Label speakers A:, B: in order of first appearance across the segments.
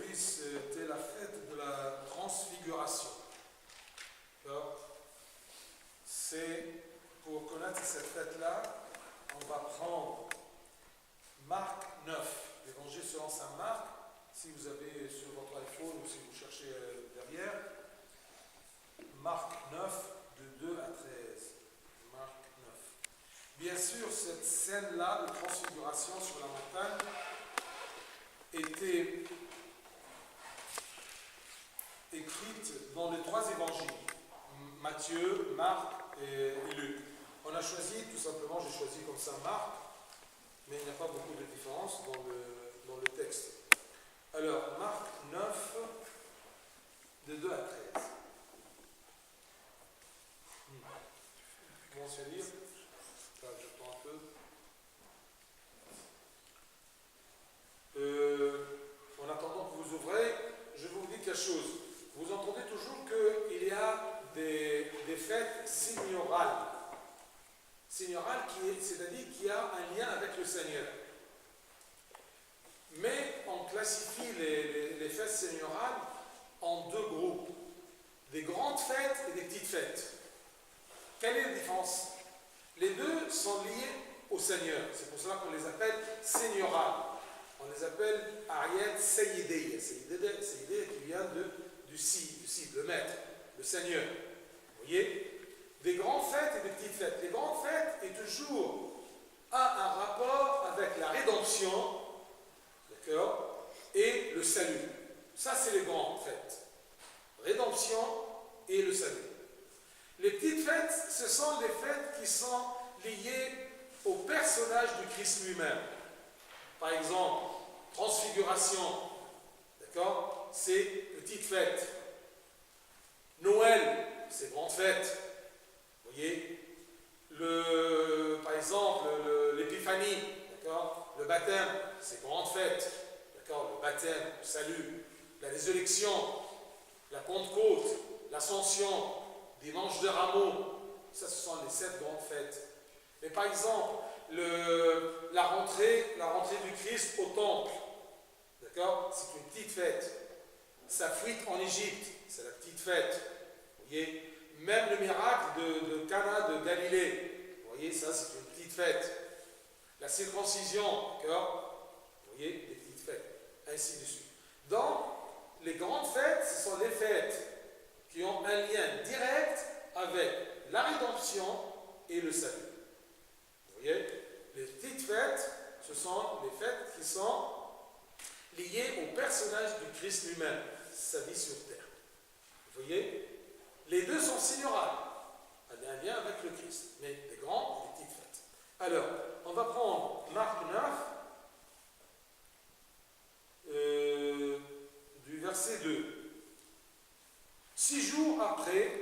A: aujourd'hui, c'était la fête de la transfiguration. Alors, c'est pour connaître cette fête-là, on va prendre Marc 9, l'évangile selon saint Marc. Si vous avez sur votre iPhone ou si vous cherchez derrière, Marc 9, de 2 à 13. Marc 9. Bien sûr, cette scène-là de transfiguration sur la montagne était écrite dans les trois évangiles, Matthieu, Marc et Luc. On a choisi, tout simplement, j'ai choisi comme ça Marc, mais il n'y a pas beaucoup de différence dans le texte. Alors, Marc 9, de 2 à 13. Comment se lire? Là, je prends un peu. En attendant que vous ouvrez, je vous dis quelque chose. Vous entendez toujours qu'il y a des fêtes seigneurales. Seigneurales, c'est-à-dire qu'il y a un lien avec le Seigneur. Mais on classifie les fêtes seigneurales en deux groupes. Des grandes fêtes et des petites fêtes. Quelle est la différence? Les deux sont liés au Seigneur. C'est pour cela qu'on les appelle seigneurales. On les appelle Ariet Seyidé. Seyidé qui vient du Sid, le maître, le Seigneur. Vous voyez? Des grandes fêtes et des petites fêtes. Les grandes fêtes est toujours un rapport avec la rédemption, d'accord, et le salut. Ça, c'est les grandes fêtes. Rédemption et le salut. Les petites fêtes, ce sont des fêtes qui sont liées au personnage du Christ lui-même. Par exemple, transfiguration, d'accord, c'est petite fête. Noël, c'est grande fête. Vous voyez, par exemple, l'épiphanie, d'accord, le baptême, c'est grande fête. D'accord, le baptême, le salut, la résurrection, la Pentecôte, l'Ascension, dimanche de Rameaux, ça ce sont les 7 grandes fêtes. Mais par exemple, la rentrée du Christ au temple, d'accord, c'est une petite fête. Sa fuite en Égypte, c'est la petite fête. Vous voyez, même le miracle de Cana de Galilée, vous voyez, ça c'est une petite fête. La circoncision, d'accord, vous voyez, des petites fêtes, ainsi de suite. Donc, les grandes fêtes, ce sont les fêtes qui ont un lien direct avec la rédemption et le salut. Vous voyez, les petites fêtes, ce sont les fêtes qui sont liées au personnage du Christ lui-même, sa vie sur terre. Vous voyez, les deux sont seigneurales, il y a un lien avec le Christ, mais des grandes et des petites fêtes. Alors, on va prendre Marc 9, du verset 2. 6 jours après,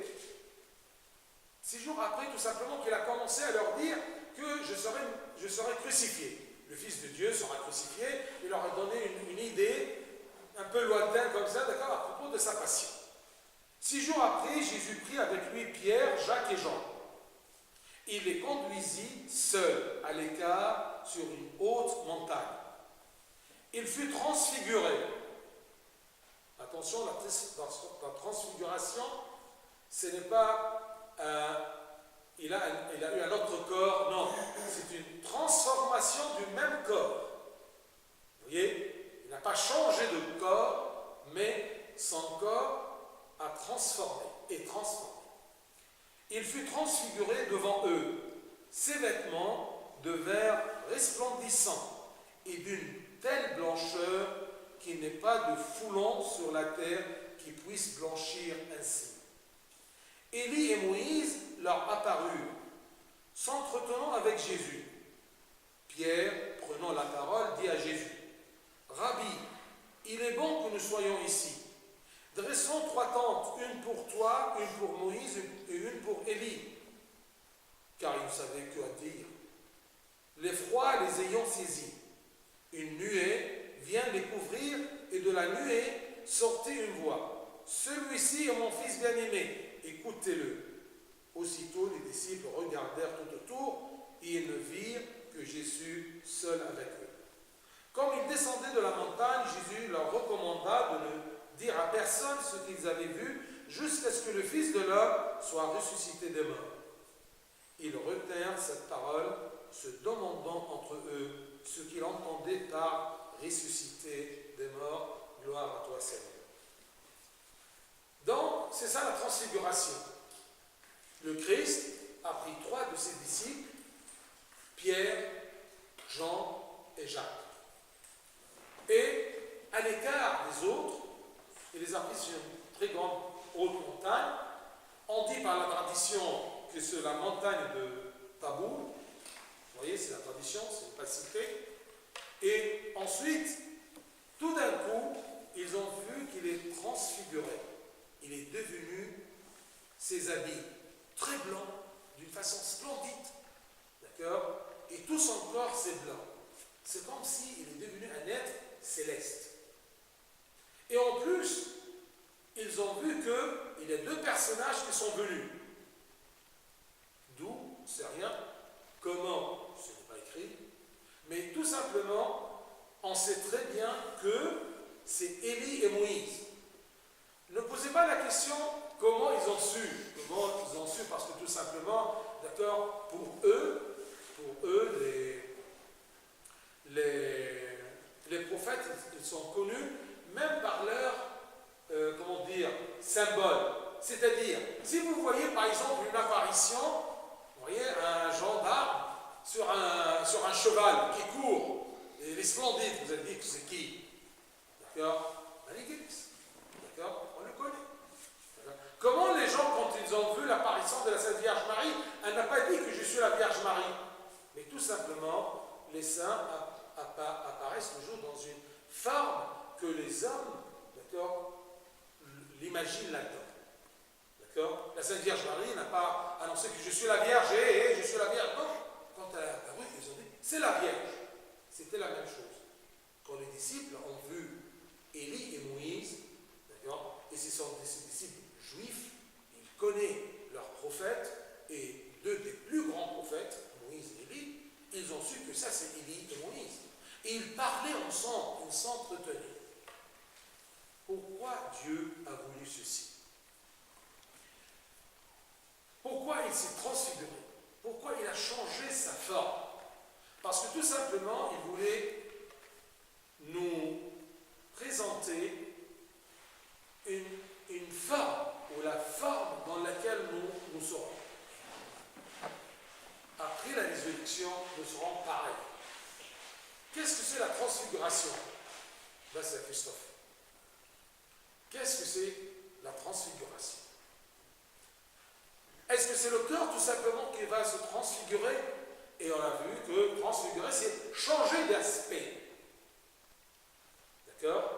A: tout simplement, qu'il a commencé à leur dire que je serai crucifié. Le Fils de Dieu sera crucifié. Il leur a donné une idée un peu lointaine comme ça, d'accord, à propos de sa passion. 6 jours après, Jésus prit avec lui Pierre, Jacques et Jean. Il les conduisit seuls, à l'écart, sur une haute montagne. Il fut transfiguré. Attention, la transfiguration, ce n'est pas il a eu un autre corps, non, c'est une transformation du même corps. Vous voyez, il n'a pas changé de corps, mais son corps a transformé. Il fut transfiguré devant eux. Ses vêtements devinrent resplendissants et d'une telle blancheur qu'il n'est pas de foulon sur la terre qui puisse blanchir ainsi. Élie et Moïse leur apparurent, s'entretenant avec Jésus. Pierre, prenant la parole, dit à Jésus: Rabbi, il est bon que nous soyons ici. Dressons 3 tentes, une pour toi, une pour Moïse et une pour Élie. Car ils ne savaient que dire. L'effroi les ayant saisis. Une nuée vient les couvrir et de la nuée sortit une voix. Celui-ci est mon fils bien-aimé, écoutez-le. Aussitôt les disciples regardèrent tout autour et ils ne virent que Jésus seul avec eux. Comme ils descendaient de la montagne, Jésus leur recommanda de personne ce qu'ils avaient vu jusqu'à ce que le Fils de l'homme soit ressuscité des morts. Ils retinrent cette parole, se demandant entre eux ce qu'ils entendaient par ressuscité des morts. Gloire à toi, Seigneur. Donc, c'est ça la transfiguration. Le Christ a pris 3 de ses disciples, Pierre, Jean et Jacques. Et à l'écart des autres, il les a pris sur une très grande haute montagne. On dit par la tradition que c'est la montagne de Tabour. Vous voyez, c'est la tradition, c'est pas cité. Et ensuite, tout d'un coup, ils ont vu qu'il est transfiguré. Il est devenu ses habits très blancs, d'une façon splendide. D'accord? Et tout son corps, c'est blanc. C'est comme s'il est devenu un être céleste. Et en plus, ils ont vu qu'il y a 2 personnages qui sont venus. D'où, c'est rien, comment, ce n'est pas écrit, mais tout simplement, on sait très bien que c'est Élie et Moïse. Ne posez pas la question comment ils ont su. Comment ils ont su, parce que tout simplement, d'accord, pour eux, les prophètes, ils sont connus même par leur, symbole. C'est-à-dire, si vous voyez par exemple une apparition, vous voyez un gendarme sur un cheval qui court, et il est splendide, vous allez dire que c'est qui? D'accord? L'église. D'accord? On le connaît. Comment les gens, quand ils ont vu l'apparition de la Sainte Vierge Marie, elle n'a pas dit que je suis la Vierge Marie, mais tout simplement, les saints apparaissent toujours dans une forme que les hommes, d'accord, l'imaginent là-dedans. D'accord? La Sainte Vierge Marie n'a pas annoncé que je suis la Vierge et je suis la Vierge. Non, quand elle est apparue, ils ont dit c'est la Vierge. C'était la même chose. Quand les disciples ont vu Élie et Moïse, d'accord, et ce sont des disciples juifs, ils connaissent leurs prophètes, et 2 des plus grands prophètes, Moïse et Élie, ils ont su que ça c'est Élie et Moïse. Et ils parlaient ensemble, ils s'entretenaient. Pourquoi Dieu a voulu ceci? Pourquoi il s'est transfiguré? Pourquoi il a changé sa forme? Parce que tout simplement, il voulait nous présenter une forme, ou la forme dans laquelle nous serons. Après la résurrection, nous serons pareils. Qu'est-ce que c'est la transfiguration? Là, c'est Christophe. Qu'est-ce que c'est la transfiguration? Est-ce que c'est le cœur tout simplement qui va se transfigurer? Et on a vu que transfigurer, c'est changer d'aspect. D'accord?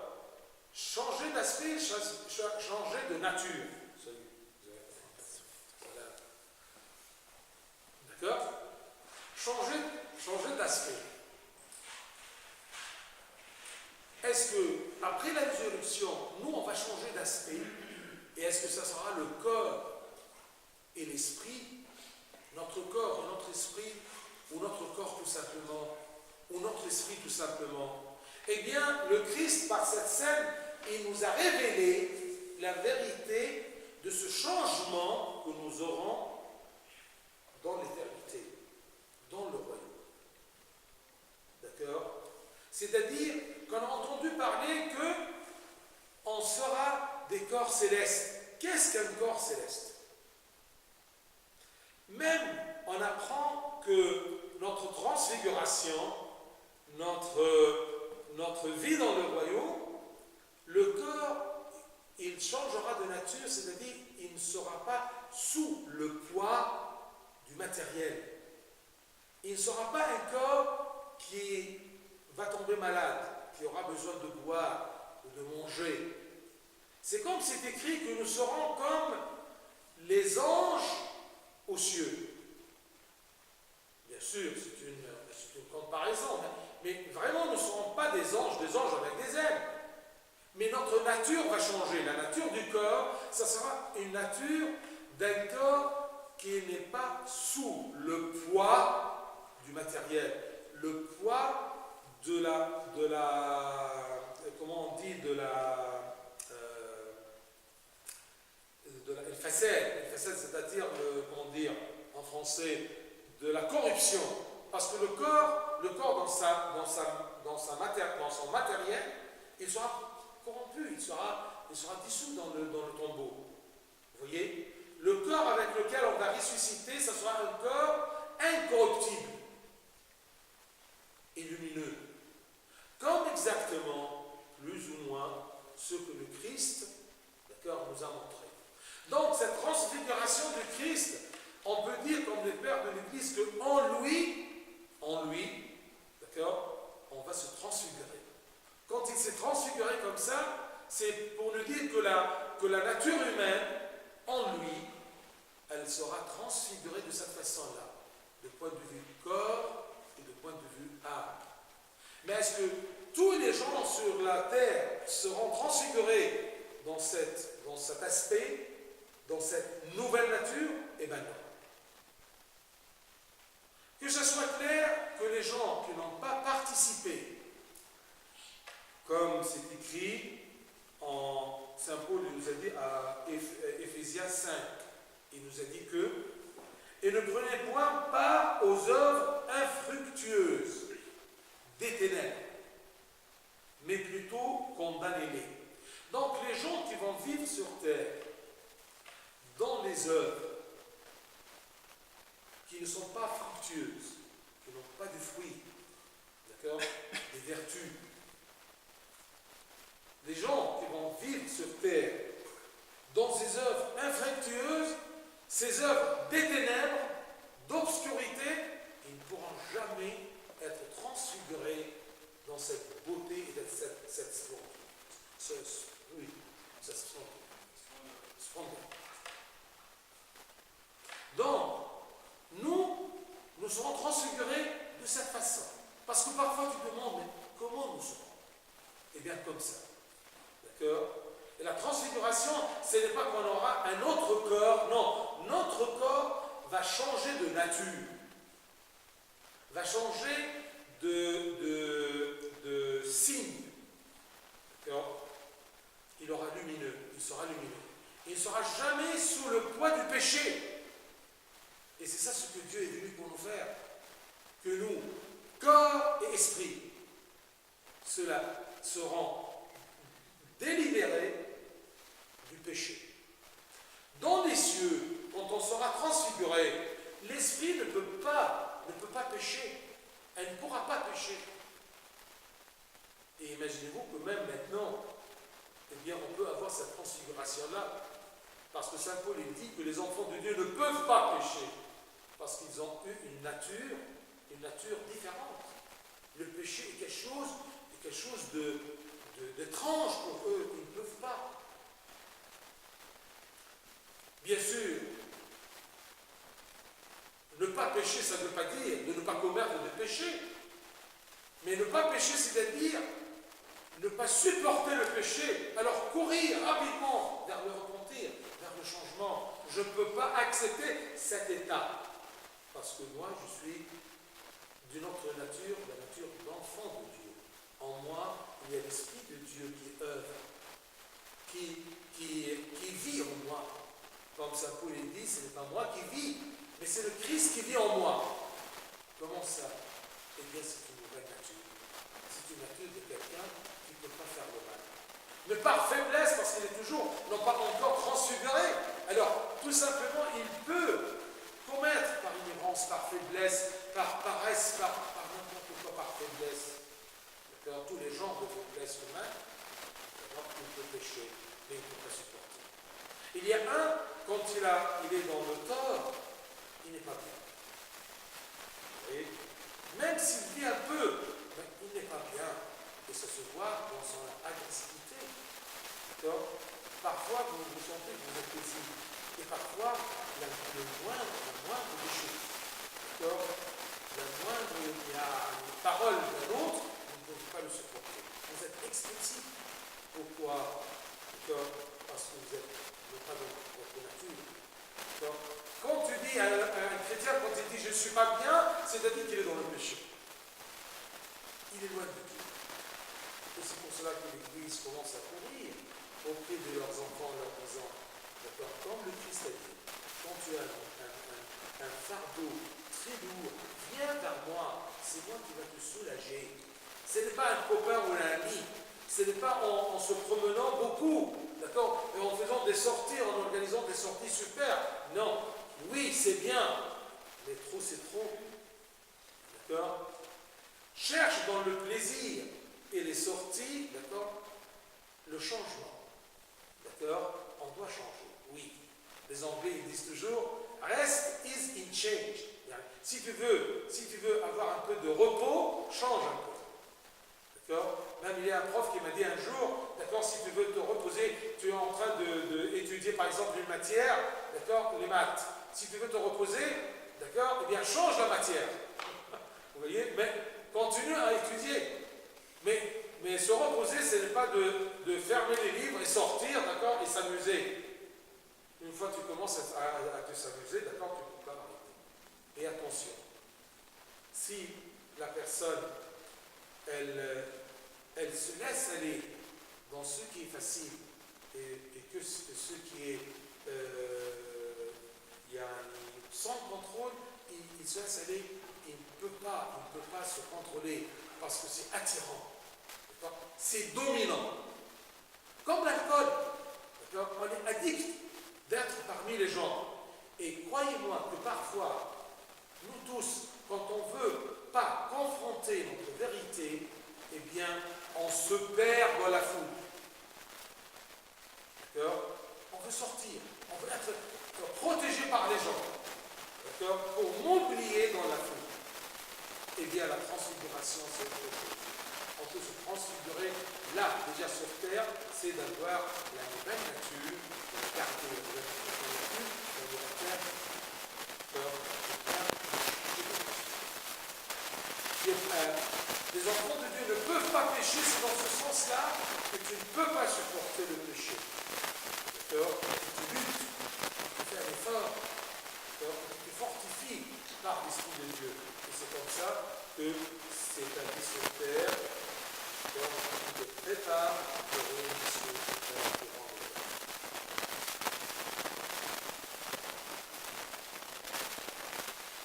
A: Changer d'aspect, changer de nature. D'accord? Changer d'aspect. Est-ce que, après la résurrection, nous, on va changer d'aspect? Et est-ce que ça sera le corps et l'esprit, notre corps et notre esprit, ou notre corps tout simplement, ou notre esprit tout simplement? Eh bien, le Christ, par cette scène, il nous a révélé la vérité de ce changement que nous aurons dans l'éternité, dans le royaume. D'accord? C'est-à-dire qu'on a entendu parler qu'on sera des corps célestes. Qu'est-ce qu'un corps céleste? Même on apprend que notre transfiguration, notre vie dans le royaume, le corps, il changera de nature, c'est-à-dire il ne sera pas sous le poids du matériel. Il ne sera pas un corps qui va tomber malade, qui aura besoin de boire ou de manger. C'est comme c'est écrit que nous serons comme les anges aux cieux. Bien sûr, c'est une comparaison, mais vraiment, nous ne serons pas des anges avec des ailes. Mais notre nature va changer. La nature du corps, ça sera une nature d'un corps qui n'est pas sous le poids du matériel, le poids de la comment on dit, de la pensée de la corruption. Parce que le corps dans son matériel, il sera corrompu, il sera dissous dans le tombeau. Vous voyez? Le corps avec lequel on va ressusciter, ce sera un corps incorruptible et lumineux. Comme exactement, plus ou moins, ce que le Christ, d'accord, nous a montré. Donc, cette transfiguration du Christ, on peut dire, comme les pères de l'Église, qu'en lui, d'accord, on va se transfigurer. Quand il s'est transfiguré comme ça, c'est pour nous dire que la nature humaine, en lui, elle sera transfigurée de cette façon-là, de point de vue corps et de point de vue âme. Mais est-ce que tous les gens sur la terre seront transfigurés dans cet aspect, dans cette nouvelle nature? Eh bien non. Que ce soit clair que les gens qui n'ont pas participé, comme c'est écrit en Saint Paul nous a dit à Éphésiens 5, il nous a dit que « Et ne prenez point part aux œuvres infructueuses des ténèbres, mais plutôt condamnez-les. » Donc les gens qui vont vivre sur terre dans les œuvres qui ne sont pas fructueuses, qui n'ont pas de fruits, d'accord, des vertus. Les gens qui vont vivre sur terre dans ces œuvres infructueuses, ces œuvres des ténèbres, d'obscurité, ils ne pourront jamais être transfigurés dans cette beauté et cette splendeur. Cette splendeur. Donc, nous serons transfigurés de cette façon. Parce que parfois tu te demandes, mais comment nous serons? Eh bien, comme ça. D'accord? Et la transfiguration, ce n'est pas qu'on aura un autre corps, non. Notre corps va changer de nature, va changer de signe. D'accord? Il sera lumineux. Il ne sera jamais sous le poids du péché. Et c'est ça ce que Dieu est venu pour nous faire. Que nous, corps et esprit, ceux-là seront délibérés du péché. Dans les cieux, quand on sera transfiguré, l'esprit ne peut pas pécher. Elle ne pourra pas pécher. Et imaginez-vous que même maintenant, eh bien, on peut avoir cette transfiguration-là. Parce que Saint Paul dit que les enfants de Dieu ne peuvent pas pécher. Parce qu'ils ont eu une nature différente. Le péché est quelque chose d'étrange pour eux, ils ne peuvent pas. Bien sûr, ne pas pécher, ça ne veut pas dire de ne pas commettre de péché. Mais ne pas pécher, c'est-à-dire ne pas supporter le péché, alors courir rapidement vers le repentir, vers le changement. Je ne peux pas accepter cet état. Parce que moi, je suis d'une autre nature, la nature d'enfant de Dieu. En moi, il y a l'Esprit de Dieu qui œuvre, qui vit en moi. Comme Saint Paul dit, ce n'est pas moi qui vis, mais c'est le Christ qui vit en moi. Comment ça? Eh bien, c'est une nouvelle nature. C'est une nature de quelqu'un qui ne peut pas faire le mal. Mais par faiblesse, parce qu'il est toujours, non pas encore transfiguré. Alors, tout simplement, il peut commettre par ignorance, par faiblesse, par paresse, par n'importe quoi, par faiblesse. D'accord? Tous les genres de faiblesse humaine, il peut pécher, mais il ne peut pas supporter. Il y a un, quand il est dans le tort, il n'est pas bien. Vous voyez? Même s'il vit un peu, mais il n'est pas bien. Et ça se voit dans son agressivité. D'accord? Parfois, vous vous sentez que vous êtes paisible. Et parfois, le moindre des choses. D'accord? Il y a une parole d'un autre, vous ne pouvez pas le supporter. Vous êtes expressif. Pourquoi? D'accord? Parce que vous êtes pas dans votre nature. D'accord? Quand tu dis à un chrétien, quand il dit je ne suis pas bien, c'est-à-dire qu'il est dans le péché. Il est loin de Dieu. Et c'est pour cela que l'Église commence à courir auprès de leurs enfants en leur disant, d'accord, comme le Christ a dit, quand tu as un fardeau très lourd, viens vers moi, c'est moi qui va te soulager. Ce n'est pas un copain ou un ami, ce n'est pas en se promenant beaucoup, d'accord, et en faisant des sorties, en organisant des sorties super. Non, oui, c'est bien, mais trop, c'est trop. D'accord? Cherche dans le plaisir et les sorties, d'accord, le changement. D'accord? On doit changer, oui. Les Anglais, ils disent toujours, rest is in change. Si tu veux avoir un peu de repos, change un peu. D'accord? Même il y a un prof qui m'a dit un jour, d'accord, si tu veux te reposer, tu es en train d'étudier par exemple une matière, d'accord, les maths. Si tu veux te reposer, d'accord, eh bien change la matière. Vous voyez? Mais continue à étudier. Mais se reposer, ce n'est pas de fermer les livres et sortir, d'accord, et s'amuser. Une fois que tu commences à te s'amuser, d'accord, tu ne peux pas arrêter. Et attention, si la personne, elle se laisse aller dans ce qui est facile et que ce qui est sans contrôle, il se laisse aller, il ne peut pas se contrôler parce que c'est attirant, c'est dominant. Comme l'alcool, on est addict d'être parmi les gens. Et croyez-moi que parfois, nous tous, quand on ne veut pas confronter notre vérité, eh bien, on se perd dans la foule. D'accord? On veut sortir, on veut être protégé par les gens. D'accord? Pour m'oublier dans la foule. Eh bien, la transfiguration, c'est autre chose. On peut se transfigurer là, déjà sur terre, c'est d'avoir la nouvelle nature, de garder la nouvelle nature, de la terre, les enfants de Dieu ne peuvent pas pécher, c'est dans ce sens-là que tu ne peux pas supporter le péché. D'accord? Tu luttes, tu fais un effort, tu te fortifies par l'Esprit de Dieu. Et c'est comme ça que c'est ta vie sur terre, qui te prépare pour réussir durant le temps.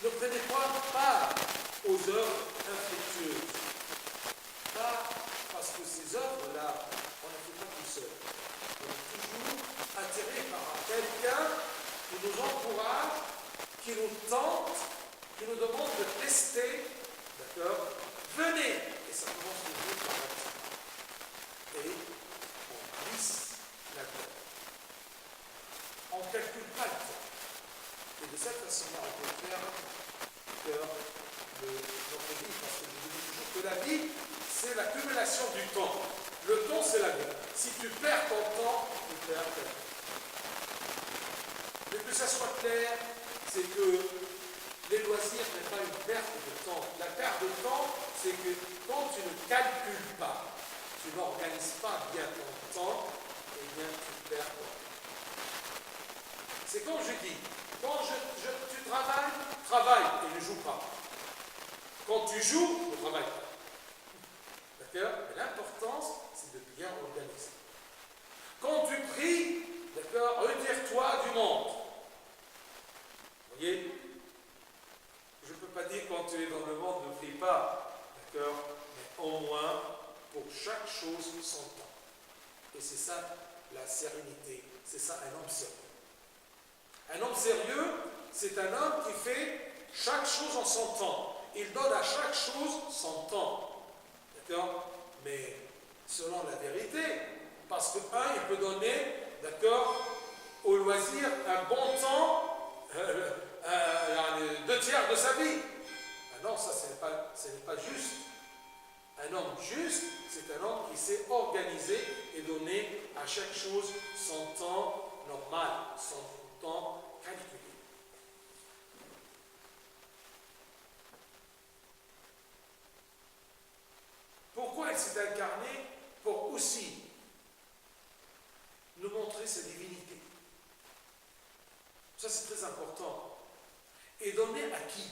A: Ne prenez pas aux œuvres infructueuses. Pas parce que ces œuvres-là, on ne les fait pas tout seul. On est toujours attiré par quelqu'un qui nous encourage, qui nous tente, qui nous demande de tester. D'accord? Venez! Et ça commence toujours par un petit pas. Et on glisse la tête. On ne calcule pas le temps. Et de cette façon-là, on peut faire de notre vie, parce que je vous dis toujours que la vie, c'est l'accumulation du temps. Le temps, c'est la vie. Si tu perds ton temps, tu perds ta vie. Mais que ça soit clair, c'est que les loisirs n'est pas une perte de temps. La perte de temps, c'est que quand tu ne calcules pas, tu n'organises pas bien ton temps, eh bien tu perds ton temps. C'est comme je dis, quand tu travaille et ne joue pas. Quand tu joues, ne travaille pas. D'accord? Mais l'importance, c'est de bien organiser. Quand tu pries, d'accord, retire-toi du monde. Vous voyez? Je ne peux pas dire quand tu es dans le monde, ne prie pas. D'accord? Mais au moins, pour chaque chose, son temps. Et c'est ça, la sérénité. C'est ça, un homme sérieux. Un homme sérieux, c'est un homme qui fait chaque chose en son temps. Il donne à chaque chose son temps. D'accord? Mais selon la vérité, parce que il peut donner, d'accord, au loisir un bon temps, 2/3 de sa vie. Ah non, ça ce n'est pas juste. Un homme juste, c'est un homme qui sait organiser et donner à chaque chose son temps normal, son temps calculé. Pourquoi il s'est incarné? Pour aussi nous montrer sa divinité. Ça, c'est très important. Et donner à qui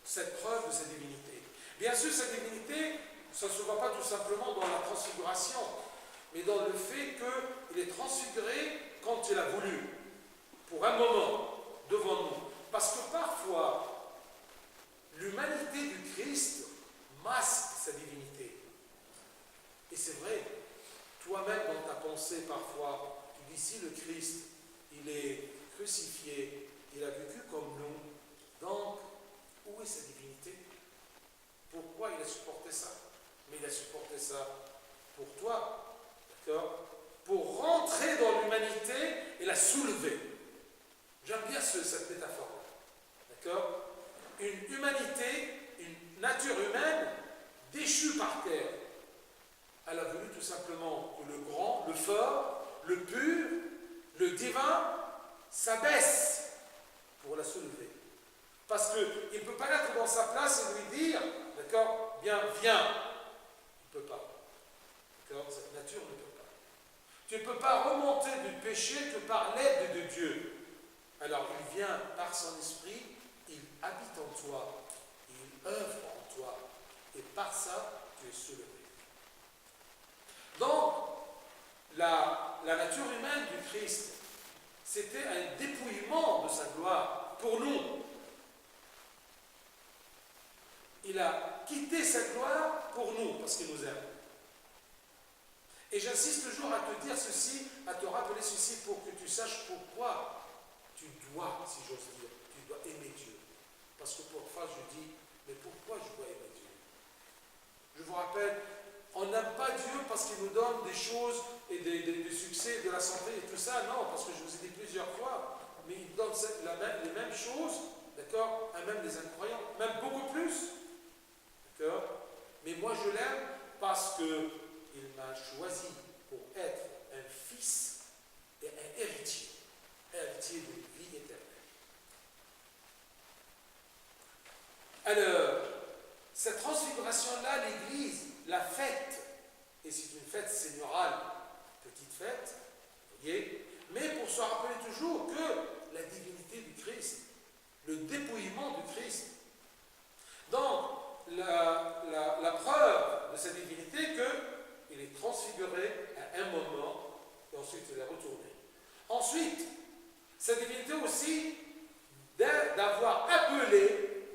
A: cette preuve de sa divinité? Bien sûr, sa divinité, ça ne se voit pas tout simplement dans la transfiguration, mais dans le fait qu'il est transfiguré quand il a voulu, pour un moment, devant nous. Parce que parfois, l'humanité du Christ masque sa divinité. Et c'est vrai, toi-même dans ta pensée parfois, tu dis si le Christ, il est crucifié, il a vécu comme nous, donc où est sa divinité? Pourquoi il a supporté ça? Mais il a supporté ça pour toi, d'accord? Pour rentrer dans l'humanité et la soulever. J'aime bien cette métaphore-là, d'accord? Une humanité, une nature humaine déchue par terre. Elle a voulu tout simplement que le grand, le fort, le pur, le divin s'abaisse pour la soulever. Parce qu'il ne peut pas être dans sa place et lui dire, d'accord, bien, viens. Il ne peut pas. D'accord? Cette nature ne peut pas. Tu ne peux pas remonter du péché que par l'aide de Dieu. Alors il vient par son esprit, il habite en toi, il œuvre en toi, et par ça, tu es soulevé. Donc, la nature humaine du Christ, c'était un dépouillement de sa gloire pour nous. Il a quitté sa gloire pour nous, parce qu'il nous aime. Et j'insiste toujours à te dire ceci, à te rappeler ceci pour que tu saches pourquoi tu dois, si j'ose dire, tu dois aimer Dieu. Parce que parfois je dis, mais pourquoi je dois aimer Dieu? Je vous rappelle, on n'aime pas Dieu parce qu'il nous donne des choses et des succès, de la santé et tout ça. Non, parce que je vous ai dit plusieurs fois, mais il donne les mêmes choses, d'accord, à même les incroyants, même beaucoup plus. D'accord? Mais moi je l'aime parce qu'il m'a choisi pour être un fils et un héritier de vie éternelle. Alors, cette transfiguration-là, l'Église l'a faite, et c'est une fête seigneurale, petite fête, vous voyez, mais pour se rappeler toujours que la divinité du Christ, le dépouillement du Christ. Donc, la preuve de cette divinité qu'il est transfiguré à un moment et ensuite il est retourné. Ensuite, cette divinité aussi d'avoir appelé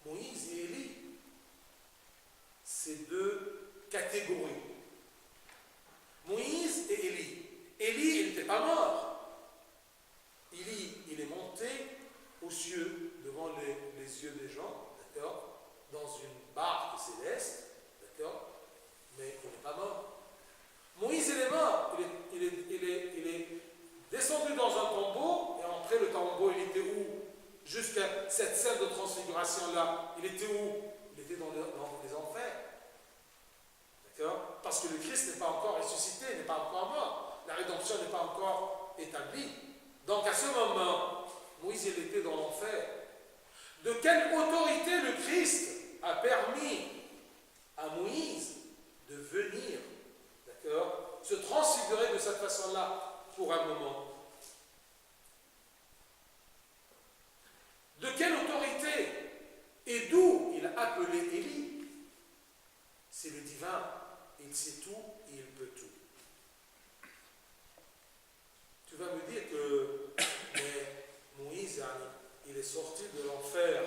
A: Moïse et Élie, ces deux catégories. Moïse et Élie. Élie, il n'était pas mort. Élie, il est monté aux cieux devant les yeux des gens. D'accord, dans une barque céleste, d'accord, mais il n'est pas mort. Moïse, il est mort, il est descendu dans un tombeau, et après le tombeau, il était où? Jusqu'à cette scène de transfiguration-là, il était où? Il était dans les enfers. D'accord? Parce que le Christ n'est pas encore ressuscité, n'est pas encore mort. La rédemption n'est pas encore établie. Donc à ce moment, Moïse, il était dans l'enfer. De quelle autorité le Christ a permis à Moïse de venir, d'accord, se transfigurer de cette façon-là pour un moment? De quelle autorité et d'où il a appelé Élie? C'est le divin, il sait tout et il peut tout. Tu vas me dire que mais Moïse, il est sorti de l'enfer,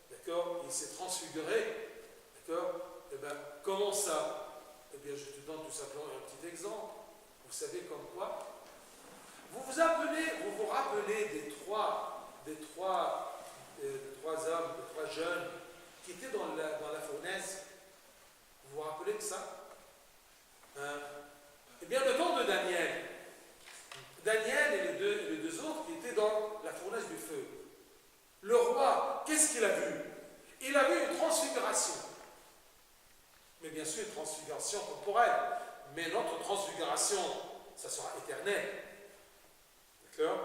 A: d'accord, il s'est transfiguré, d'accord, et bien comment ça? Eh bien je te donne tout simplement un petit exemple. Vous savez comme quoi? Vous vous rappelez des trois hommes, des trois jeunes qui étaient dans la fournaise? Vous vous rappelez de ça? Hein? Eh bien le temps de Daniel et les deux autres qui étaient dans la fournaise du feu. Le roi, qu'est-ce qu'il a vu? Il a vu une transfiguration. Mais bien sûr, une transfiguration temporelle. Mais notre transfiguration, ça sera éternel. D'accord?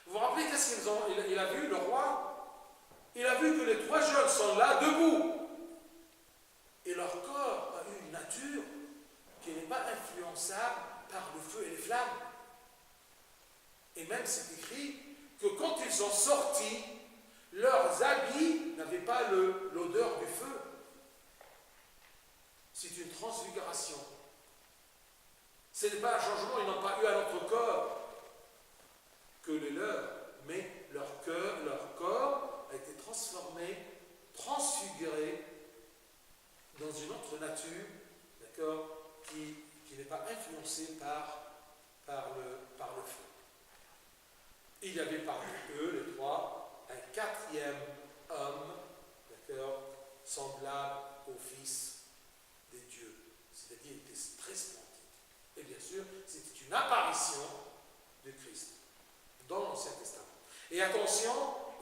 A: Vous vous rappelez qu'est-ce il a vu, le roi? Il a vu que les trois jeunes sont là, debout. Et leur corps a eu une nature qui n'est pas influençable par le feu et les flammes. Et même c'est écrit que quand ils sont sortis, leurs habits n'avaient pas l'odeur du feu. C'est une transfiguration. Ce n'est pas un changement, ils n'ont pas eu un autre corps. que le leur, mais leur cœur, leur corps a été transformé, transfiguré dans une autre nature, d'accord, qui n'est pas influencée par le feu. Il y avait parmi eux, les trois, un quatrième homme, d'accord, semblable au Fils des dieux. C'est-à-dire, il était très splendide. Et bien sûr, c'était une apparition de Christ dans l'Ancien Testament. Et attention,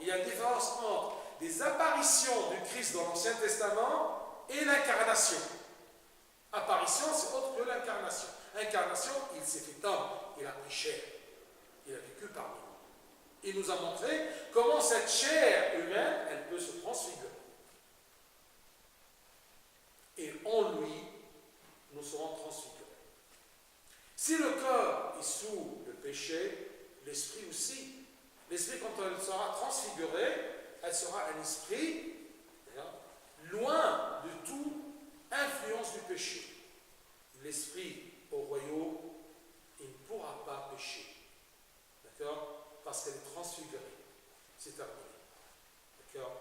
A: il y a une différence entre des apparitions du Christ dans l'Ancien Testament et l'incarnation. Apparition, c'est autre que l'incarnation. Incarnation, il s'est fait homme, il a pris chair, il a vécu parmi nous. Il nous a montré comment cette chair humaine, elle peut se transfigurer. Et en lui, nous serons transfigurés. Si le corps est sous le péché, l'esprit aussi. L'esprit, quand elle sera transfigurée, elle sera un esprit loin de toute influence du péché. L'esprit au royaume, il ne pourra pas pécher. D'accord? Parce qu'elle est transfigurée. C'est terminé. D'accord?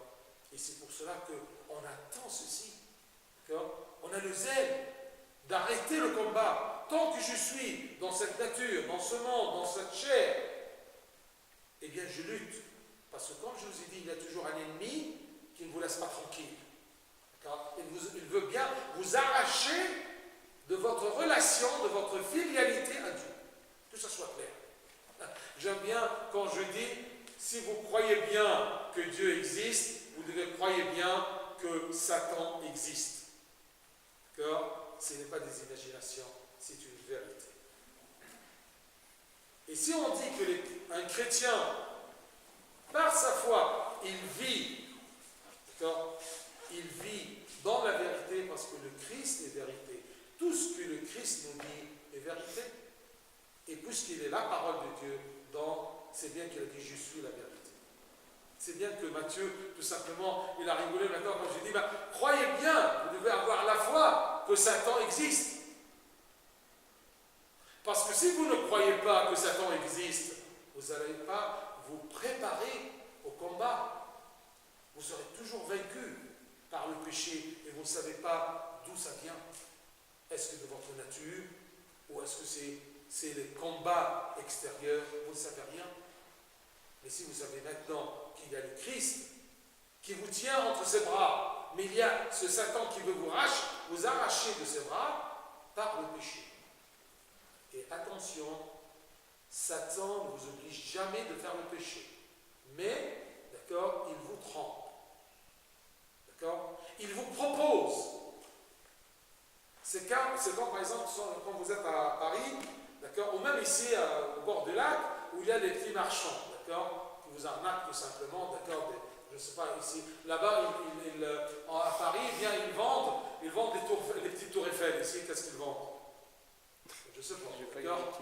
A: Et c'est pour cela qu'on attend ceci. D'accord? On a le zèle d'arrêter le combat. Tant que je suis dans cette nature, dans ce monde, dans cette chair, eh bien je lutte. Parce que comme je vous ai dit, il y a toujours un ennemi qui ne vous laisse pas tranquille. D'accord? Il veut bien vous arracher de votre relation, de votre filialité à Dieu. Que ça soit clair. J'aime bien quand je dis, si vous croyez bien que Dieu existe, vous devez croire bien que Satan existe. D'accord? Ce n'est pas des imaginations, c'est une vérité. Et si on dit qu'un chrétien, par sa foi, il vit, d'accord? Il vit dans la vérité parce que le Christ est vérité. Tout ce que le Christ nous dit est vérité. Et puisqu'il est la parole de Dieu, c'est bien qu'il a dit « Je suis la vérité ». C'est bien que Matthieu, tout simplement, il a rigolé maintenant quand j'ai dit « Croyez bien, vous devez avoir la foi que Satan existe ». Parce que si vous ne croyez pas que Satan existe, vous n'allez pas vous préparer au combat. Vous serez toujours vaincu par le péché et vous ne savez pas d'où ça vient. Est-ce que de votre nature ou est-ce que c'est les combats extérieurs? Vous ne savez rien. Mais si vous savez maintenant qu'il y a le Christ qui vous tient entre ses bras, mais il y a ce Satan qui veut vous arracher de ses bras par le péché. Et attention, Satan ne vous oblige jamais de faire le péché. Mais, d'accord, il vous trompe. D'accord? Il vous propose. C'est quand, par exemple, quand vous êtes à Paris, d'accord, ou même ici, au bord du lac, où il y a des petits marchands, d'accord, qui vous arnaquent tout simplement, d'accord, je ne sais pas, ici, là-bas, à Paris, eh bien, ils vendent les petites tours Eiffel. Ici, qu'est-ce qu'ils vendent? Je ne sais pas, d'accord?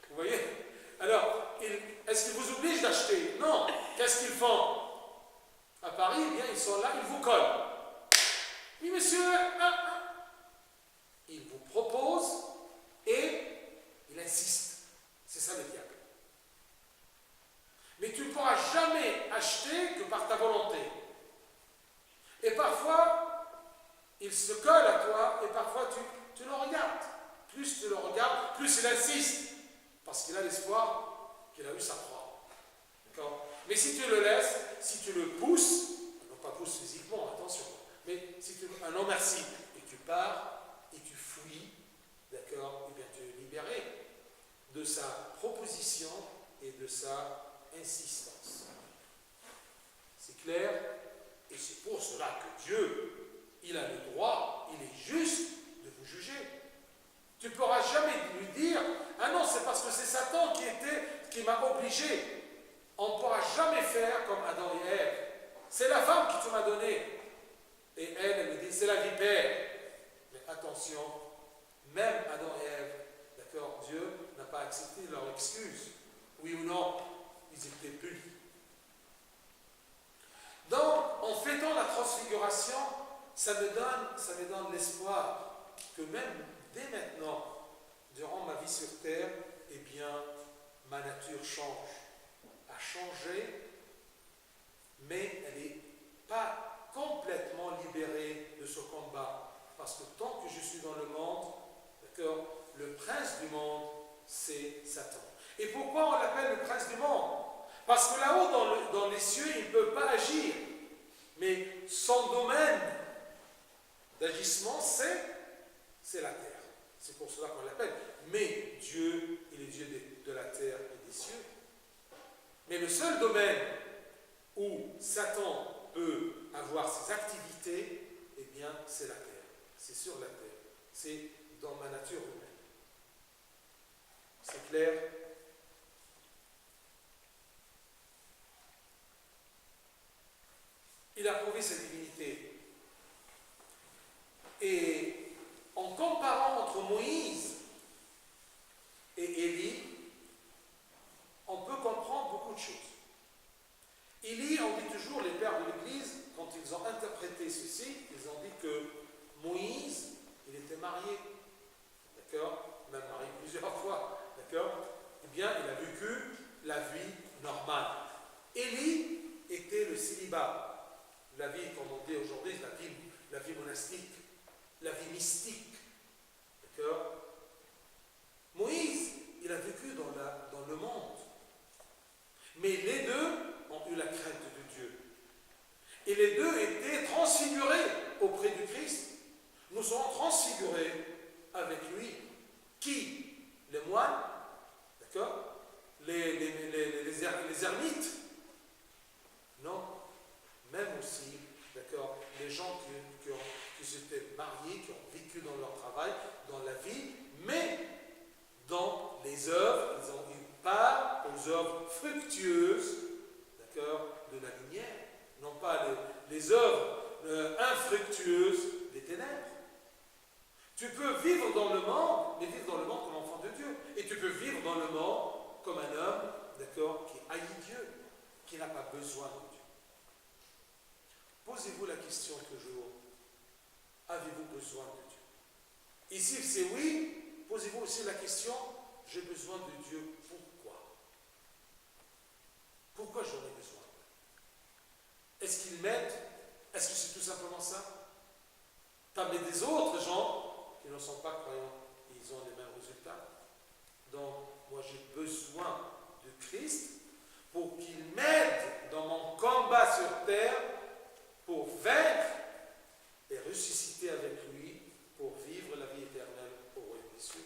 A: Vous voyez? Alors, est-ce qu'ils vous obligent d'acheter? Non. Qu'est-ce qu'ils font? À Paris, eh bien, ils sont là, ils vous collent. Oui, monsieur, il vous propose et il insiste. C'est ça le diable. Mais tu ne pourras jamais acheter que par ta volonté. Et parfois, il se colle à toi et parfois tu le regardes. Plus tu le regardes, plus il insiste. Parce qu'il a l'espoir qu'il a eu sa proie. D'accord? Mais si tu le laisses, si tu le pousses, non pas pousses physiquement, attention, mais si tu un non merci, et tu pars, et tu fuis, d'accord, eh bien tu es libéré de sa proposition et de sa insistance. C'est clair? Et c'est pour cela que Dieu, il a le droit, il est juste de vous juger. Tu ne pourras jamais lui dire « Ah non, c'est parce que c'est Satan qui m'a obligé. » On ne pourra jamais faire comme Adam et Ève. C'est la femme qui tu m'as donné. Et elle me dit « C'est la vipère. » Mais attention, même Adam et Ève, d'accord, Dieu n'a pas accepté leur excuse. Oui ou non, ils étaient punis. Donc, en fêtant la transfiguration, ça me donne l'espoir que même dès maintenant, durant ma vie sur terre, eh bien, ma nature change. changé, mais elle n'est pas complètement libérée de ce combat. Parce que tant que je suis dans le monde, d'accord, le prince du monde, c'est Satan. Et pourquoi on l'appelle le prince du monde? Parce que là-haut, dans les cieux, il ne peut pas agir. Mais son domaine d'agissement, c'est la terre. C'est pour cela qu'on l'appelle. Mais Dieu, il est Dieu de la terre et des cieux. Mais le seul domaine où Satan peut avoir ses activités, eh bien, c'est la terre. C'est sur la terre. C'est dans ma nature humaine. C'est clair? Il a prouvé sa divinité. Et en comparant entre Moïse et Élie, on peut comprendre beaucoup de choses. Élie, on dit toujours, les pères de l'Église, quand ils ont interprété ceci, ils ont dit que Moïse, il était marié, d'accord, même marié plusieurs fois, d'accord, eh bien, il a vécu la vie normale. Élie était le célibat. La vie, comme on dit aujourd'hui, la vie monastique, la vie mystique. D'accord? Moïse, il a vécu dans le monde. Mais les deux ont eu la crainte de Dieu. Et les deux étaient transfigurés auprès du Christ. Nous serons transfigurés avec lui. Qui? Les moines? D'accord? Les ermites? Non. Même aussi, d'accord, les gens qui s'étaient mariés, qui ont vécu dans leur travail, dans la vie, mais dans les œuvres, ils ont eu part aux œuvres fructueuses, d'accord, de la lumière, non pas les œuvres infructueuses des ténèbres. Tu peux vivre dans le monde, mais vivre dans le monde comme enfant de Dieu. Et tu peux vivre dans le monde comme un homme, d'accord, qui haït Dieu, qui n'a pas besoin de Dieu. Posez-vous la question toujours, avez-vous besoin de Dieu? Et si c'est oui, posez-vous aussi la question, j'ai besoin de Dieu, pourquoi? Pourquoi j'en ai besoin? Est-ce qu'il m'aide? Est-ce que c'est tout simplement ça? Mais des autres gens qui ne sont pas croyants, ils ont les mêmes résultats. Donc, moi j'ai besoin de Christ pour qu'il m'aide dans mon combat sur terre, pour vaincre et ressusciter avec lui, pour vivre la vie éternelle au royaume des cieux.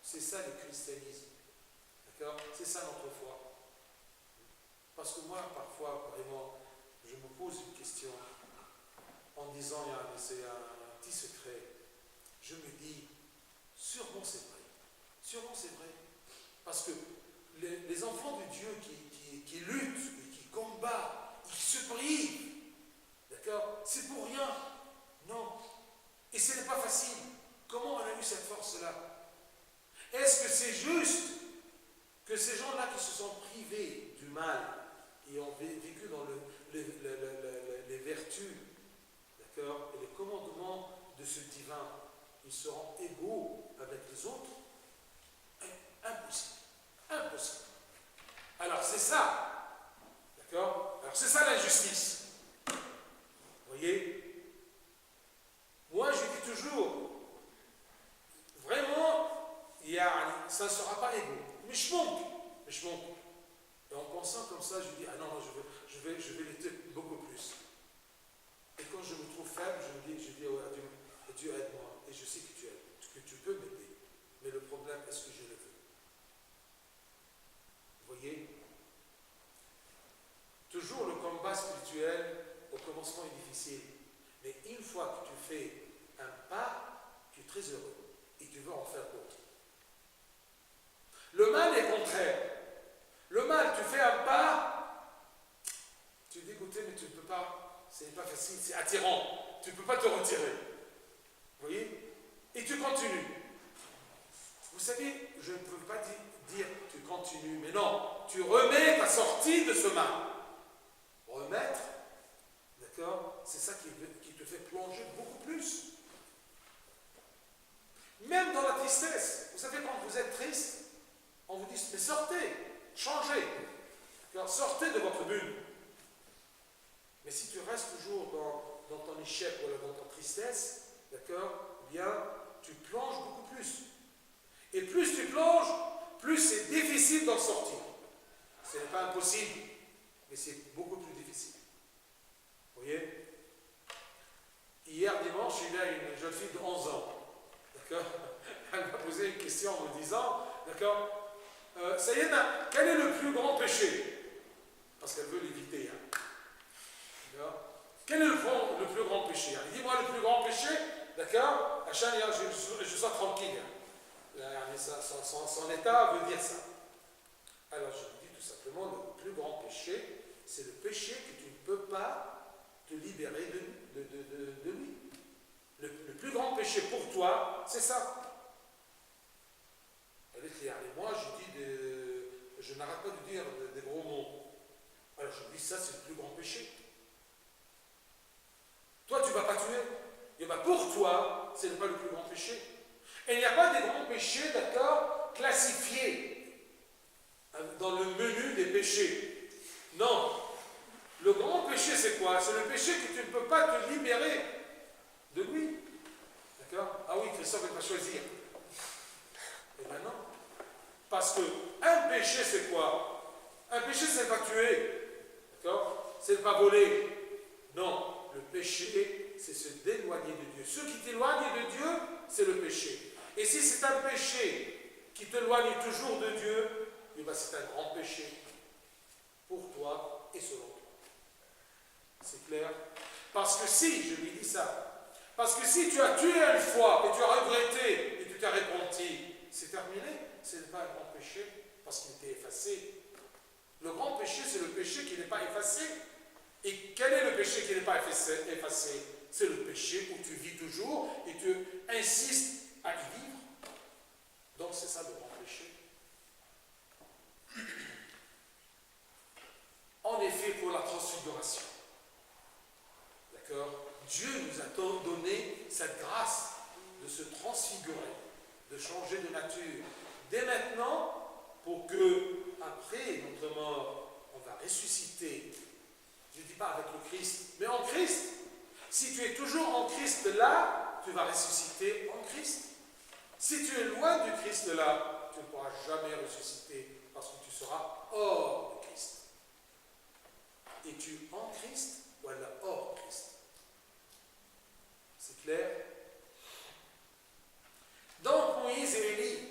A: C'est ça le christianisme. D'accord? C'est ça notre foi. Parce que moi, parfois, vraiment, je me pose une question en disant, c'est un petit secret. Je me dis, sûrement c'est vrai. Sûrement c'est vrai. Parce que les enfants de Dieu qui luttent et qui combattent, ils se privent. D'accord? C'est pour rien. Non. Et ce n'est pas facile. Comment on a eu cette force-là? Est-ce que c'est juste que ces gens-là qui se sont privés du mal et ont vécu dans les vertus, d'accord, et les commandements de ce divin, ils seront égaux avec les autres? Impossible. Impossible. Alors c'est ça. D'accord? Alors c'est ça l'injustice. Vous voyez? Moi, je dis toujours, vraiment, ça ne sera pas égaux. Mais je monte. Et en pensant comme ça, je dis, ah non, je vais lutter beaucoup plus. Et quand je me trouve faible, je dis oh, Dieu aide-moi. Et je sais que tu peux m'aider. Mais le problème, est-ce que je le veux? Vous voyez? Toujours le combat spirituel, au commencement, est difficile. Mais une fois que tu fais un pas, tu es très heureux. Et tu veux en faire d'autres. Le mal est contraire. Le mal, tu fais un pas, tu es dégoûté, mais tu ne peux pas. Ce n'est pas facile, c'est attirant. Tu ne peux pas te retirer. Vous voyez? Et tu continues. Vous savez, je ne peux pas dire tu continues, mais non, tu remets ta sortie de ce mal. Remettre, d'accord, c'est ça qui te fait plonger beaucoup plus. Même dans la tristesse. Vous savez, quand vous êtes triste, on vous dit, mais sortez, changez. D'accord? Sortez de votre bulle. Mais si tu restes toujours dans ton échec ou dans ta tristesse, d'accord, eh bien, tu plonges beaucoup plus. Et plus tu plonges, plus c'est difficile d'en sortir. Ce n'est pas impossible, mais c'est beaucoup plus difficile. Vous voyez? Hier dimanche, il y a une jeune fille de 11 ans. D'accord? Elle m'a posé une question en me disant, d'accord, Sayena, quel est le plus grand péché? Parce qu'elle veut l'éviter. Hein. D'accord? Quel est le plus grand péché? Elle dit, moi, le plus grand péché, d'accord, je sois tranquille. Son état veut dire ça. Alors je lui dis tout simplement, le plus grand péché, c'est le péché que tu ne peux pas te libérer de lui. Le plus grand péché pour toi, c'est ça. Elle est claire. Et moi, je n'arrête pas de dire des gros mots. Alors je lui dis, ça c'est le plus grand péché. Toi, tu ne vas pas tuer. Et bien pour toi, ce n'est pas le plus grand péché. Et il n'y a pas des grands péchés, d'accord, classifiés dans le menu des péchés. Non. Le grand péché, c'est quoi? C'est le péché que tu ne peux pas te libérer de lui. D'accord? Ah oui, Christophe, il va choisir. Et maintenant, parce que un péché, c'est quoi? Un péché, c'est ne pas tuer. D'accord? C'est ne pas voler. Non. Le péché, c'est se d'éloigner de Dieu. Ce qui t'éloigne de Dieu, c'est le péché. Et si c'est un péché qui t'éloigne toujours de Dieu, eh bien c'est un grand péché pour toi et selon toi. C'est clair? Parce que si, je lui dis ça, parce que si tu as tué une fois et tu as regretté et tu t'es repenti, c'est terminé. Ce n'est pas un grand péché parce qu'il était effacé. Le grand péché, c'est le péché qui n'est pas effacé. Et quel est le péché qui n'est pas effacé? C'est le péché où tu vis toujours et tu insistes à y vivre. Donc c'est ça le grand péché. En effet, pour la transfiguration, d'accord, Dieu nous a donné cette grâce de se transfigurer, de changer de nature. Dès maintenant, pour que, après notre mort, on va ressusciter. Je ne dis pas avec le Christ, mais en Christ. Si tu es toujours en Christ là, tu vas ressusciter en Christ. Si tu es loin du Christ là, tu ne pourras jamais ressusciter parce que tu seras hors de Christ. Es-tu en Christ ou alors hors Christ? C'est clair? Donc Moïse et Élie,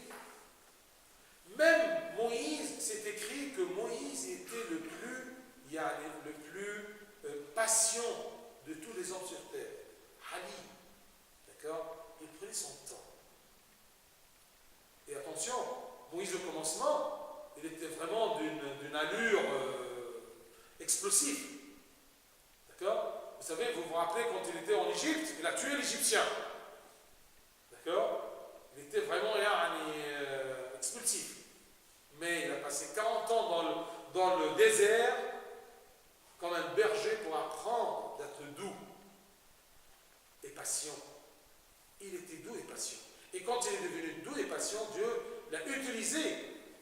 A: même Moïse, c'est écrit que Moïse était le plus patient de tous les hommes sur terre. Ali, d'accord? Il prenait son temps. Et attention, Moïse au commencement, il était vraiment d'une allure explosive. D'accord? Vous savez, vous vous rappelez quand il était en Égypte, il a tué l'Égyptien. D'accord? Il était vraiment expulsif. Mais il a passé 40 ans dans le désert comme un berger pour apprendre d'être doux et patient. Il était doux et patient. Et quand il est devenu doux et patient, Dieu l'a utilisé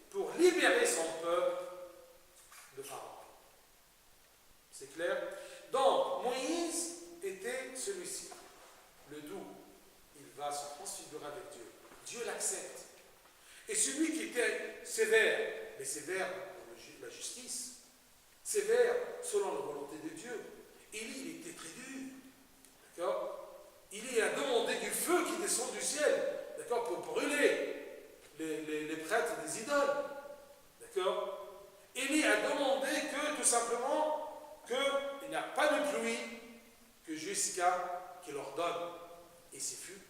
A: pour libérer son peuple de Pharaon. C'est clair? Donc, Moïse était celui-ci, le doux. Il va se transfigurer avec Dieu. Dieu l'accepte. Et celui qui était sévère, mais sévère dans la justice, sévère selon la volonté de Dieu, il était très dur. D'accord? Il a demandé du feu qui descend du ciel, d'accord, pour brûler les prêtres des idoles. D'accord? Élie a demandé que, tout simplement, qu'il n'y a pas de pluie que jusqu'à qu'il ordonne. Et c'est fut.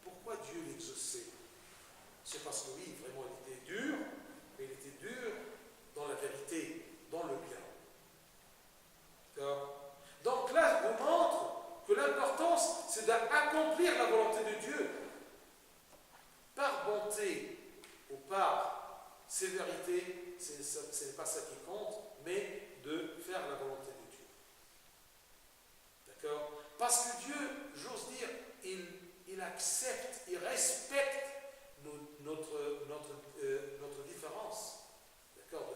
A: Pourquoi Dieu l'exauçait? C'est parce que oui, vraiment, il était dur, mais il était dur dans la vérité, dans le bien. D'accord? Donc là, je vous montre que l'importance, c'est d'accomplir la volonté de Dieu. Par bonté ou par sévérité, ce n'est pas ça qui compte, mais de faire la volonté de Dieu. D'accord? Parce que Dieu, j'ose dire, il accepte, il respecte notre différence, d'accord,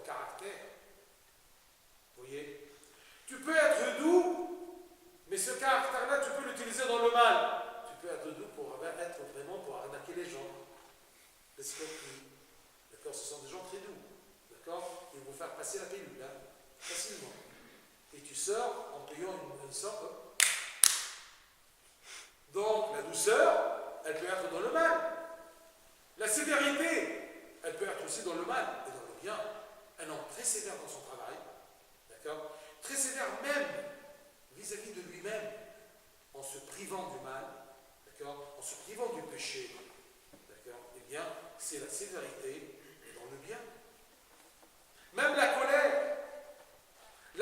A: les gens. L'escroquerie. D'accord? Ce sont des gens très doux. D'accord? Ils vont faire passer la pilule, hein, facilement. Et tu sors en payant une somme. Donc, la douceur, elle peut être dans le mal. La sévérité, elle peut être aussi dans le mal et dans le bien. Un homme très sévère dans son travail, d'accord? Très sévère même vis-à-vis de lui-même, en se privant du mal, d'accord? En se privant du péché, d'accord? Eh bien, c'est la sévérité dans le bien. Même la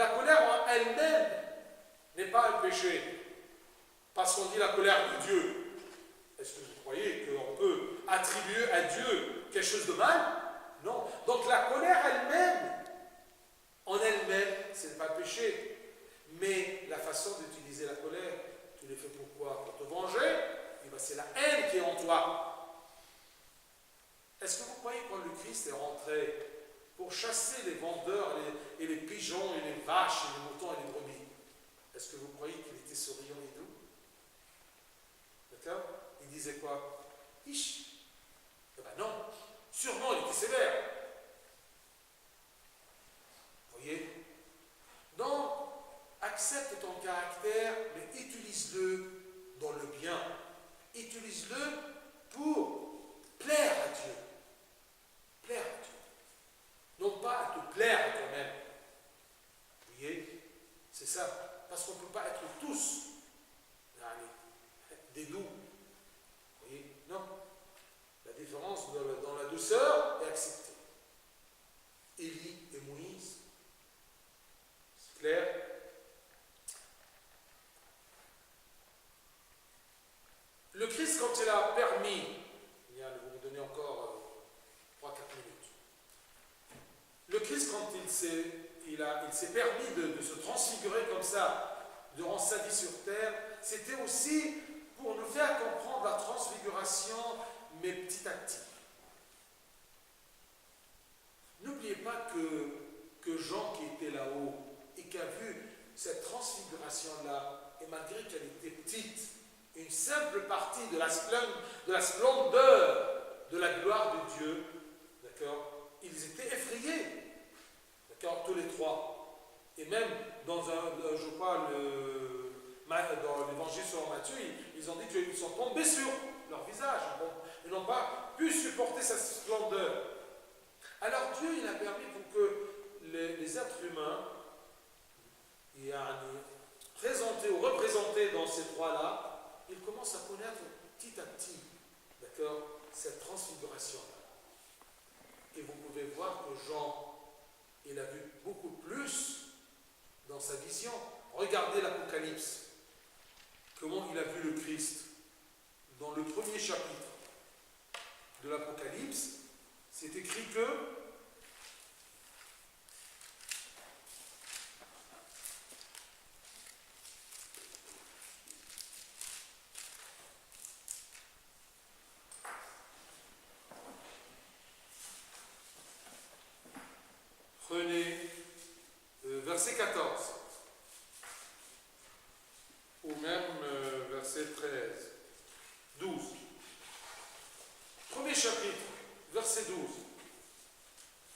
A: colère en elle-même n'est pas un péché. Parce qu'on dit la colère de Dieu. Est-ce que vous croyez qu'on peut attribuer à Dieu quelque chose de mal? Non. Donc la colère elle-même, en elle-même, ce n'est pas un péché. Mais la façon d'utiliser la colère, tu l'as fait pourquoi? Pour te venger? Eh bien, c'est la haine qui est en toi. Est-ce que vous croyez quand le Christ est rentré pour chasser les vendeurs et les pigeons et les vaches et les moutons et les brebis, est-ce que vous croyez qu'il était souriant et doux? D'accord? Il disait quoi? Ish. Eh bien non, sûrement il était sévère. Vous voyez? Donc, accepte ton caractère, mais utilise-le dans le bien. Utilise-le pour plaire à Dieu. Plaire à Dieu. Non pas à te plaire à toi-même. Vous voyez? C'est ça. Parce qu'on ne peut pas être tous des doux. Vous voyez? Non. La différence dans la douceur est acceptée. Élie et Moïse. C'est clair? Le Christ, quand il a permis, bien, vous me donnez encore 3-4 minutes. Le Christ, quand il s'est permis de se transfigurer comme ça durant sa vie sur terre, c'était aussi pour nous faire comprendre la transfiguration, mais petit à petit. N'oubliez pas que Jean qui était là-haut et qui a vu cette transfiguration-là, et malgré qu'elle était petite, une simple partie de la splendeur de la gloire de Dieu, d'accord, ils étaient effrayés, d'accord, tous les trois. Et même dans je crois, dans l'évangile selon Matthieu, ils ont dit qu'ils sont tombés sur leur visage. Ils n'ont pas pu supporter sa splendeur. Alors Dieu, il a permis pour que les êtres humains, présentés ou représentés dans ces trois-là, ils commencent à connaître petit à petit, d'accord, cette transfiguration-là. Et vous pouvez voir que Jean, il a vu beaucoup plus dans sa vision. Regardez l'Apocalypse. Comment il a vu le Christ. Dans le premier chapitre de l'Apocalypse, c'est écrit que prenez verset 14 ou même verset 13, 12. Premier chapitre, verset 12.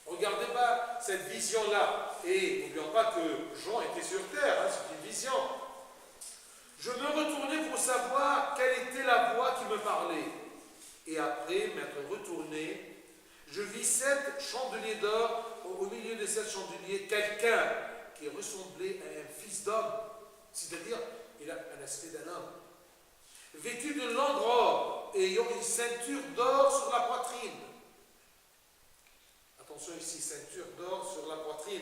A: Regardez pas cette vision-là. Et n'oublions pas que Jean était sur terre, hein, c'est une vision. Je me retournai pour savoir quelle était la voix qui me parlait. Et après m'être retourné, je vis 7 chandeliers d'or. Au milieu de 7 chandeliers, quelqu'un qui ressemblait à un fils d'homme. C'est-à-dire, il a un aspect d'un homme. Vêtu de longue robe, ayant une ceinture d'or sur la poitrine. Attention ici, ceinture d'or sur la poitrine.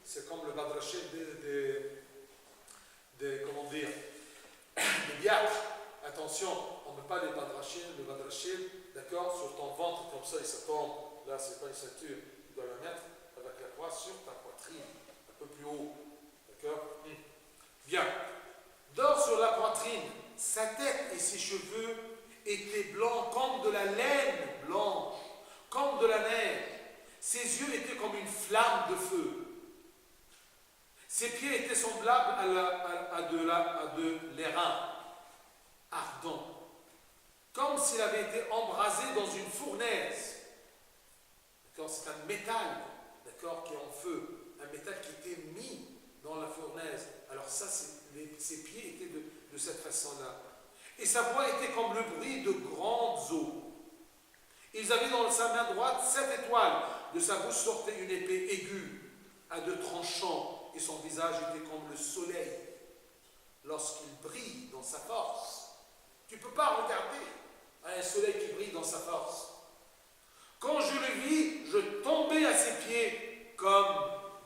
A: C'est comme le badraché comment dire, des diacres. Attention, on ne met pas le badraché, d'accord, sur ton ventre comme ça et ça tombe. Là, ce n'est pas une ceinture. Tu dois la mettre avec la croix sur ta poitrine, un peu plus haut. D'accord? Bien. D'or sur la poitrine, sa tête et ses cheveux étaient blancs comme de la laine blanche, comme de la neige. Ses yeux étaient comme une flamme de feu. Ses pieds étaient semblables à de l'airain ardent, comme s'il avait été embrasé dans une fournaise. D'accord, c'est un métal, d'accord, qui est en feu. Un métal qui était mis dans la fournaise. Alors ça, ses pieds étaient de cette façon-là. Et sa voix était comme le bruit de grandes eaux. Ils avaient dans sa main droite 7 étoiles. De sa bouche sortait une épée aiguë, à 2 tranchants, et son visage était comme le soleil lorsqu'il brille dans sa force. Tu ne peux pas regarder un soleil qui brille dans sa force. Quand je le vis, je tombais à ses pieds comme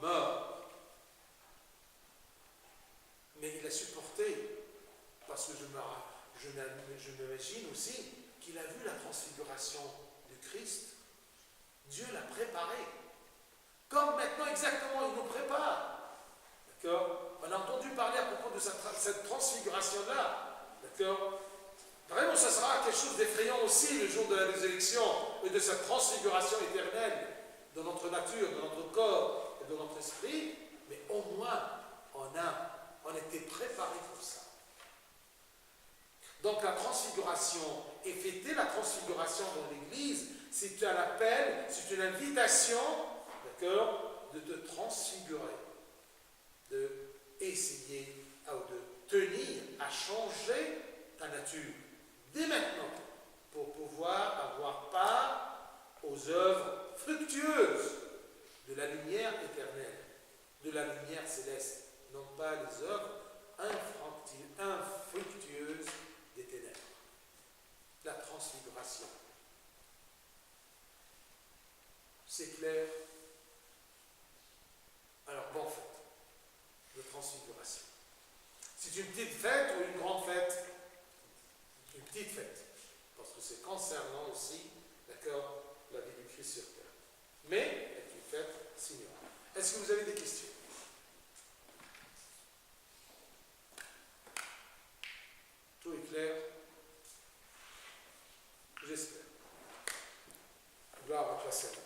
A: mort. Mais il a supporté, parce que je m'imagine aussi qu'il a vu la transfiguration du Christ. Dieu l'a préparé. Comme maintenant exactement il nous prépare. D'accord? On a entendu parler à propos de cette transfiguration-là. D'accord? Vraiment, ça sera quelque chose d'effrayant aussi le jour de la résurrection et de cette transfiguration éternelle de notre nature, de notre corps et de notre esprit. Mais au moins, on était préparé pour ça. Donc la transfiguration et fêter la transfiguration dans l'Église, c'est un appel, c'est une invitation, d'accord, de te transfigurer, de essayer ou de tenir à changer ta nature dès maintenant pour pouvoir avoir part aux œuvres fructueuses de la lumière éternelle, de la lumière céleste, non pas les œuvres infructueuses des ténèbres. La transfiguration. C'est clair? Alors, bonne fête de transfiguration. C'est une petite fête ou une grande fête? Une petite fête. Parce que c'est concernant aussi, d'accord, la vie du Christ sur terre. Mais, c'est une fête signale. Est-ce que vous avez des questions? Tout est clair? J'espère. Gloire à toi, Seigneur.